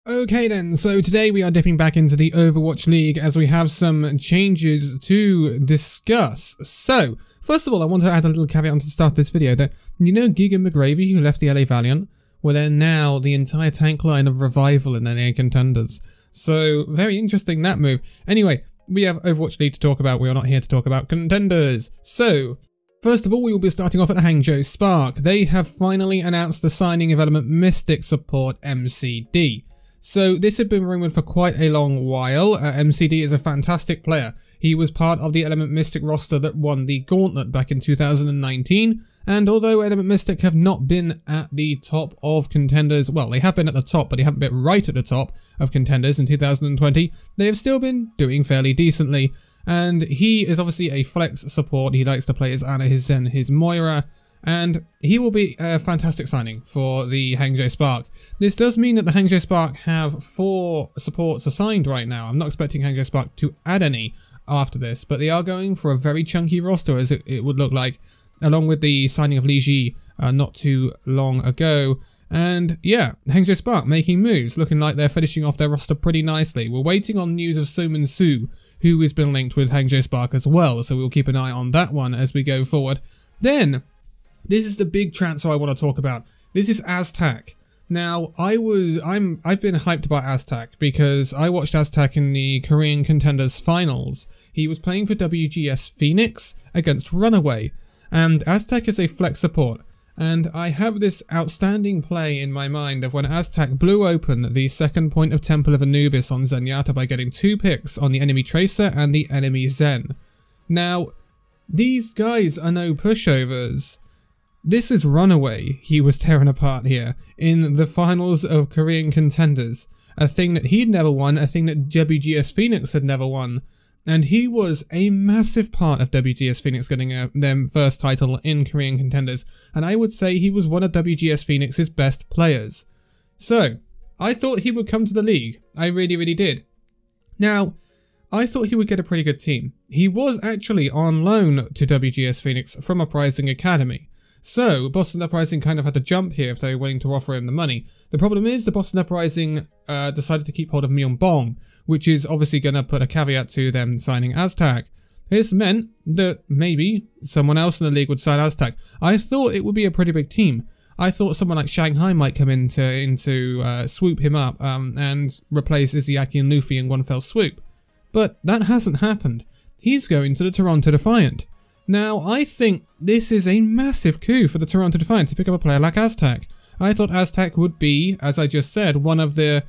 Okay then, so today we are dipping back into the Overwatch League as we have some changes to discuss. So, first of all, I want to add a little caveat onto the start of this video that, you know Giga McGravy who left the LA Valiant? Well, they're now the entire tank line of Revival in NA Contenders. So, very interesting that move. Anyway, we have Overwatch League to talk about, we are not here to talk about Contenders. So, first of all, we will be starting off at the Hangzhou Spark. They have finally announced the signing of Element Mystic support MCD. So this had been rumoured for quite a long while. MCD is a fantastic player. He was part of the Element Mystic roster that won the Gauntlet back in 2019, and although Element Mystic have not been at the top of Contenders, well, they have been at the top, but they haven't been right at the top of Contenders in 2020, they have still been doing fairly decently, and he is obviously a flex support. He likes to play his Ana, his Zen, his Moira, and he will be a fantastic signing for the Hangzhou Spark. This does mean that the Hangzhou Spark have 4 supports assigned right now. I'm not expecting Hangzhou Spark to add any after this, but they are going for a very chunky roster, as it would look like, along with the signing of Li Ji not too long ago. And yeah, Hangzhou Spark making moves, looking like they're finishing off their roster pretty nicely. We're waiting on news of Suman Su, who has been linked with Hangzhou Spark as well, so we'll keep an eye on that one as we go forward. Then, this is the big transfer I want to talk about. This is Aztac. Now, I've been hyped about Aztac because I watched Aztac in the Korean Contenders finals. He was playing for WGS Phoenix against Runaway, and Aztac is a flex support. And I have this outstanding play in my mind of when Aztac blew open the second point of Temple of Anubis on Zenyatta by getting 2 picks on the enemy Tracer and the enemy Zen. Now, these guys are no pushovers. This is Runaway he was tearing apart here in the finals of Korean Contenders. A thing that he'd never won, a thing that WGS Phoenix had never won. And he was a massive part of WGS Phoenix getting their first title in Korean Contenders. And I would say he was one of WGS Phoenix's best players. So, I thought he would come to the league. I really, really did. Now, I thought he would get a pretty good team. He was actually on loan to WGS Phoenix from Uprising Academy. So, Boston Uprising kind of had to jump here if they were willing to offer him the money. The problem is the Boston Uprising decided to keep hold of Myeongbong, which is obviously going to put a caveat to them signing Aztac. This meant that maybe someone else in the league would sign Aztac. I thought it would be a pretty big team. I thought someone like Shanghai might come in to swoop him up and replace Izzyaki and Luffy in one fell swoop. But that hasn't happened. He's going to the Toronto Defiant. Now, I think this is a massive coup for the Toronto Defiant to pick up a player like Aztac. I thought Aztac would be, as I just said, one of the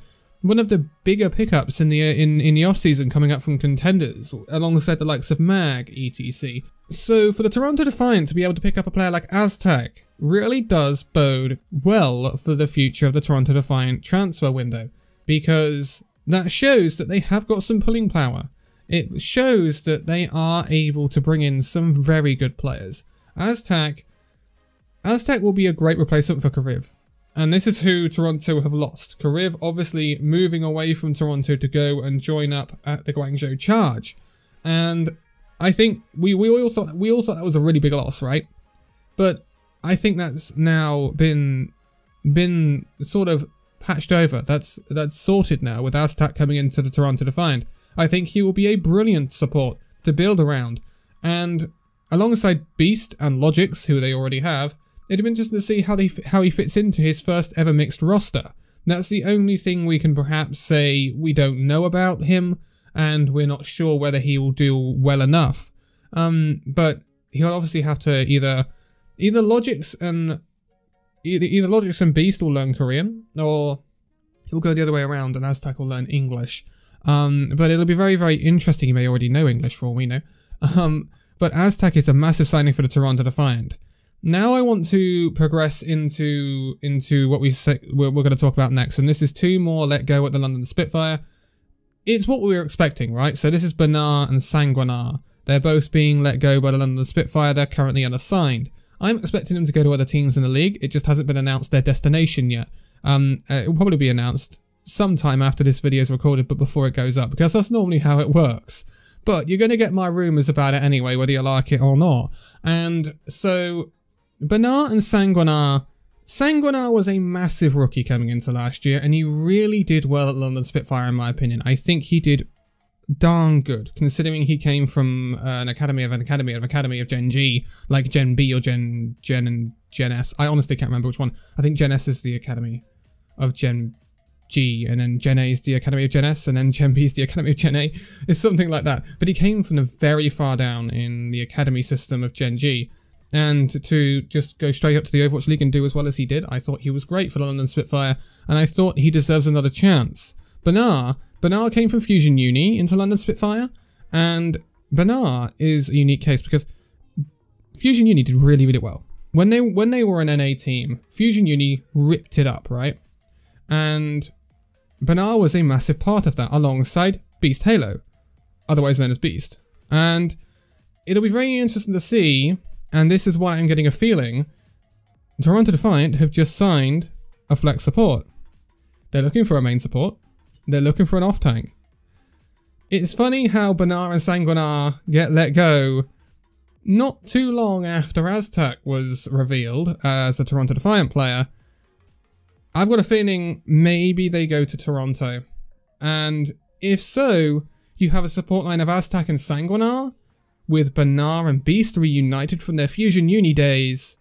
bigger pickups in the off-season coming up from Contenders, alongside the likes of Mag, etc. So for the Toronto Defiant to be able to pick up a player like Aztac really does bode well for the future of the Toronto Defiant transfer window, because that shows that they have got some pulling power. It shows that they are able to bring in some very good players. Aztac will be a great replacement for Kariv. And this is who Toronto have lost. Kariv obviously moving away from Toronto to go and join up at the Guangzhou Charge. And I think we all thought that was a really big loss, right? But I think that's now been sort of patched over. That's sorted now with Aztac coming into the Toronto Defiant. I think he will be a brilliant support to build around, and alongside Beast and Logix, who they already have, it'd be interesting to see how he fits into his first ever mixed roster. That's the only thing we can perhaps say we don't know about him, and we're not sure whether he will do well enough. But he'll obviously have to either Logix and Beast will learn Korean, or he'll go the other way around and Aztac will learn English. But it'll be very, very interesting. You may already know English for all we know. But Aztac is a massive signing for the Toronto Defiant. Now I want to progress into what we're going to talk about next, and this is 2 more let go at the London Spitfire. It's what we were expecting, right? So this is Bernard and Sanguinar. They're both being let go by the London Spitfire. They're currently unassigned. I'm expecting them to go to other teams in the league. It just hasn't been announced their destination yet. It will probably be announced sometime after this video is recorded, but before it goes up, because that's normally how it works. But you're going to get my rumours about it anyway, whether you like it or not. And so Bernard and Sanguinar Sanguinar was a massive rookie coming into last year, and he really did well at London Spitfire in my opinion. I think he did darn good, considering he came from an academy of Gen G, like Gen B or Gen and Gen S. I honestly can't remember which one. I think Gen S is the academy of Gen G, and then Gen A is the academy of Gen S, and then Gen B is the academy of Gen A. It's something like that. But he came from the very far down in the academy system of Gen G. And to just go straight up to the Overwatch League and do as well as he did, I thought he was great for the London Spitfire, and I thought he deserves another chance. Bernard came from Fusion Uni into London Spitfire, and Bernard is a unique case because Fusion Uni did really, really well. When they were an NA team, Fusion Uni ripped it up, right? And Bernard was a massive part of that, alongside Beast Halo, otherwise known as Beast. And it'll be very interesting to see, and this is why I'm getting a feeling, Toronto Defiant have just signed a flex support. They're looking for a main support. They're looking for an off-tank. It's funny how Bernard and Sanguinar get let go not too long after Aztec was revealed as a Toronto Defiant player. I've got a feeling maybe they go to Toronto. And if so, you have a support line of Aztec and Sanguinar, with Bernard and Beast reunited from their Fusion Uni days.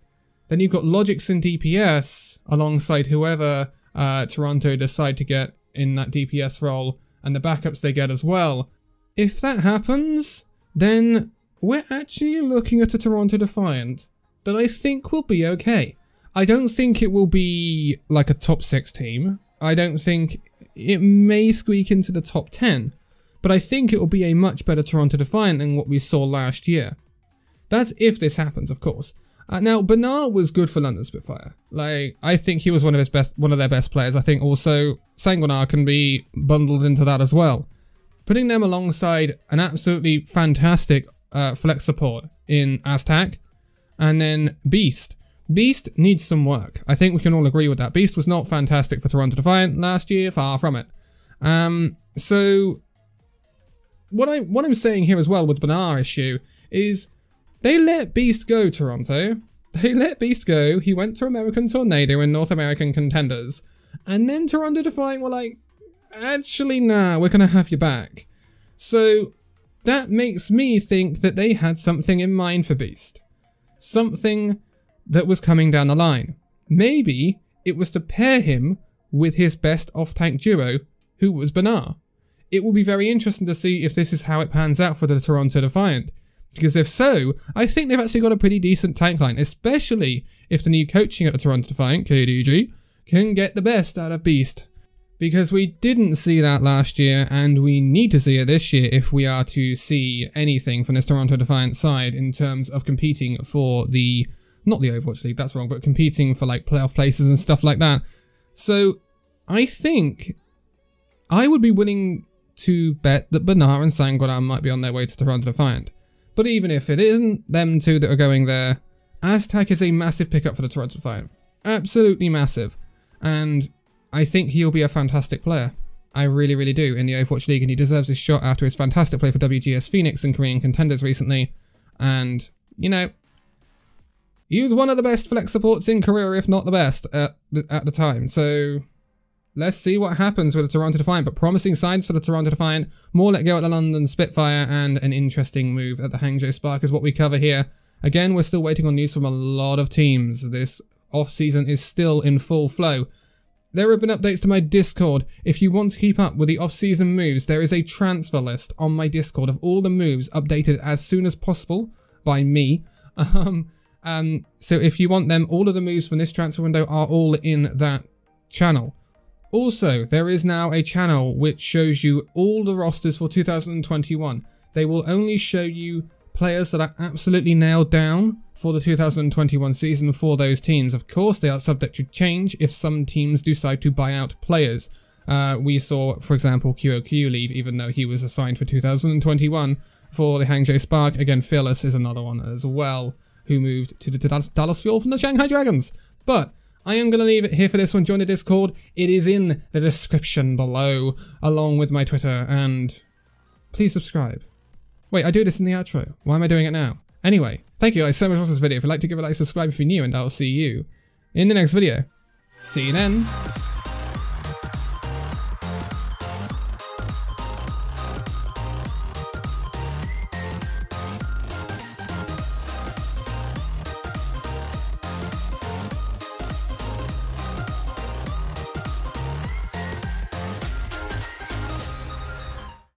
Then you've got Logix and DPS alongside whoever Toronto decide to get in that DPS role, and the backups they get as well. If that happens, then we're actually looking at a Toronto Defiant that I think will be okay. I don't think it will be like a top 6 team. I don't think it may squeak into the top 10. But I think it will be a much better Toronto Defiant than what we saw last year. That's if this happens, of course. Now, Bernard was good for London Spitfire. Like, I think he was one of their best players. I think also Sanguinar can be bundled into that as well. Putting them alongside an absolutely fantastic flex support in Aztec, and then Beast. Beast needs some work. I think we can all agree with that. Beast was not fantastic for Toronto Defiant last year, far from it. So what I'm saying here as well with Bernard issue is they let Beast go, Toronto. They let Beast go. He went to American Tornado and North American Contenders. And then Toronto Defiant were like, actually, nah, we're going to have you back. So that makes me think that they had something in mind for Beast. Something that was coming down the line. Maybe it was to pair him with his best off-tank duo, who was Bernard. It will be very interesting to see if this is how it pans out for the Toronto Defiant. Because if so, I think they've actually got a pretty decent tank line, especially if the new coaching at the Toronto Defiant, KDG, can get the best out of Beast. Because we didn't see that last year, and we need to see it this year if we are to see anything from this Toronto Defiant side in terms of competing for the, not the Overwatch League, that's wrong, but competing for like playoff places and stuff like that. So I think I would be willing to bet that Bernard and Sanguinar might be on their way to Toronto Defiant. But even if it isn't them two that are going there, Aztec is a massive pickup for the Toronto Defiant. Absolutely massive. And I think he'll be a fantastic player. I really, really do in the Overwatch League, and he deserves his shot after his fantastic play for WGS Phoenix and Korean Contenders recently. And, you know, he was one of the best flex supports in Korea, if not the best, at the time. So let's see what happens with the Toronto Defiant, but promising signs for the Toronto Defiant, more let go at the London Spitfire, and an interesting move at the Hangzhou Spark is what we cover here. Again, we're still waiting on news from a lot of teams. This off-season is still in full flow. There have been updates to my Discord. If you want to keep up with the off-season moves, there is a transfer list on my Discord of all the moves updated as soon as possible by me. So if you want them, all of the moves from this transfer window are all in that channel. Also, there is now a channel which shows you all the rosters for 2021. They will only show you players that are absolutely nailed down for the 2021 season for those teams. Of course, they are subject to change if some teams decide to buy out players. We saw, for example, QOQ leave, even though he was assigned for 2021 for the Hangzhou Spark. Again, Fearless is another one as well, who moved to the Dallas Fuel from the Shanghai Dragons. But I am going to leave it here for this one. Join the Discord. It is in the description below, along with my Twitter, and please subscribe. Wait, I do this in the outro. Why am I doing it now? Anyway, thank you guys so much for this video. If you'd like to give a like, subscribe if you're new, and I'll see you in the next video. See you then.